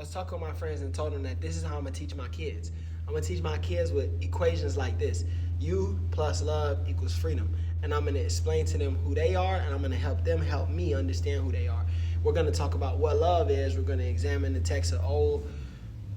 was talking with my friends and told them that this is how I'm gonna teach my kids. I'm gonna teach my kids with equations like this: you plus love equals freedom. And I'm gonna explain to them who they are, and I'm gonna help them help me understand who they are. We're gonna talk about what love is. We're gonna examine the texts of old.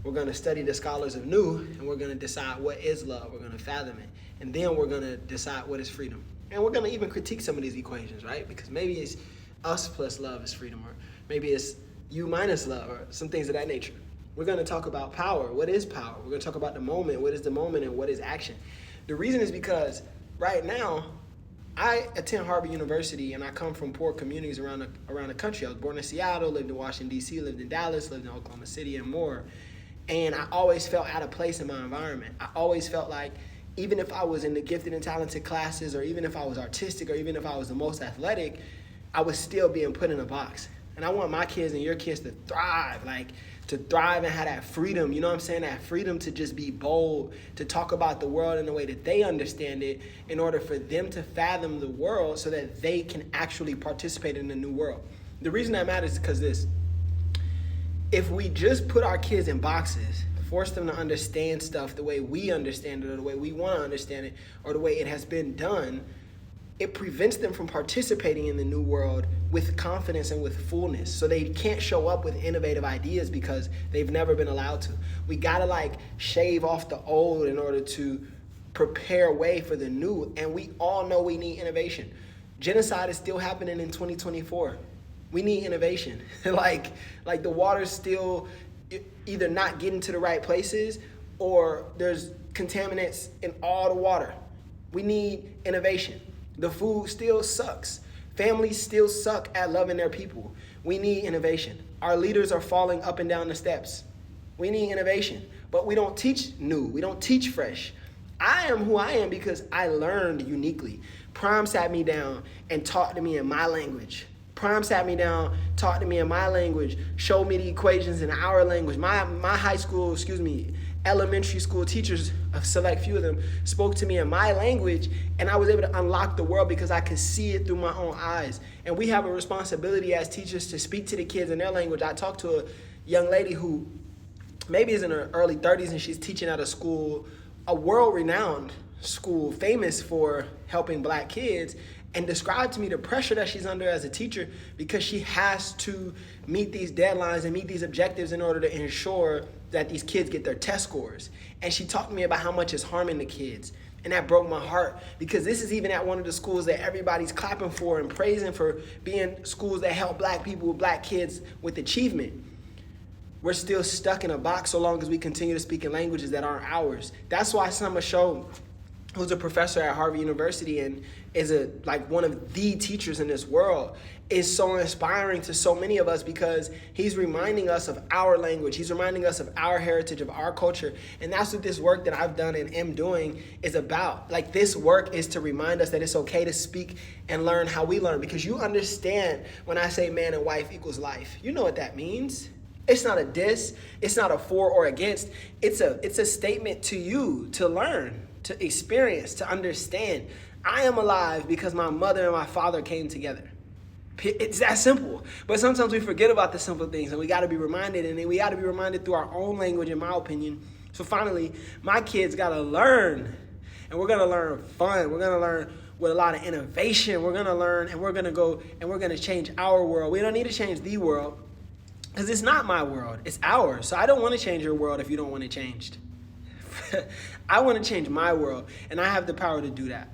We're gonna study the scholars of new, and we're gonna decide what is love. We're gonna fathom it, and then we're gonna decide what is freedom. And we're gonna even critique some of these equations, right? Because maybe it's us plus love is freedom, or maybe it's you minus love, or some things of that nature. We're gonna talk about power. What is power? We're gonna talk about the moment. What is the moment, and what is action? The reason is because right now, I attend Harvard University, and I come from poor communities around the country. I was born in Seattle, lived in Washington, D.C., lived in Dallas, lived in Oklahoma City, and more. And I always felt out of place in my environment. I always felt like even if I was in the gifted and talented classes, or even if I was artistic, or even if I was the most athletic, I was still being put in a box. And I want my kids and your kids to thrive, and have that freedom, you know what I'm saying? That freedom to just be bold, to talk about the world in the way that they understand it, in order for them to fathom the world so that they can actually participate in the new world. The reason that matters is because if we just put our kids in boxes, force them to understand stuff the way we understand it, or the way we want to understand it, or the way it has been done, it prevents them from participating in the new world with confidence and with fullness. So they can't show up with innovative ideas because they've never been allowed to. We gotta shave off the old in order to prepare way for the new. And we all know we need innovation. Genocide is still happening in 2024. We need innovation. like the water's still either not getting to the right places, or there's contaminants in all the water. We need innovation. The food still sucks. Families still suck at loving their people. We need innovation. Our leaders are falling up and down the steps. We need innovation. But we don't teach new. We don't teach fresh. I am who I am because I learned uniquely. Prime sat me down and talked to me in my language. Prime sat me down, talked to me in my language, showed me the equations in our language. My high school, elementary school teachers, a select few of them, spoke to me in my language, and I was able to unlock the world because I could see it through my own eyes. And we have a responsibility as teachers to speak to the kids in their language. I talked to a young lady who maybe is in her early 30s, and she's teaching at a school, a world-renowned school, famous for helping black kids, and described to me the pressure that she's under as a teacher because she has to meet these deadlines and meet these objectives in order to ensure that these kids get their test scores. And she talked to me about how much it's harming the kids. And that broke my heart, because this is even at one of the schools that everybody's clapping for and praising for being schools that help black people, black kids with achievement. We're still stuck in a box so long as we continue to speak in languages that aren't ours. That's why Summer Show, who's a professor at Harvard University and is one of the teachers in this world, is so inspiring to so many of us, because he's reminding us of our language. He's reminding us of our heritage, of our culture. And that's what this work that I've done and am doing is about. This work is to remind us that it's okay to speak and learn how we learn, because you understand when I say man and wife equals life. You know what that means. It's not a diss. It's not a for or against. It's a statement to you to learn, to experience, to understand. I am alive because my mother and my father came together. It's that simple. But sometimes we forget about the simple things, and we got to be reminded, and we got to be reminded through our own language, in my opinion. So finally, my kids got to learn, and we're going to learn fun. We're going to learn with a lot of innovation. We're going to learn, and we're going to go, and we're going to change our world. We don't need to change the world, because it's not my world. It's ours. So I don't want to change your world if you don't want it changed. I want to change my world, and I have the power to do that.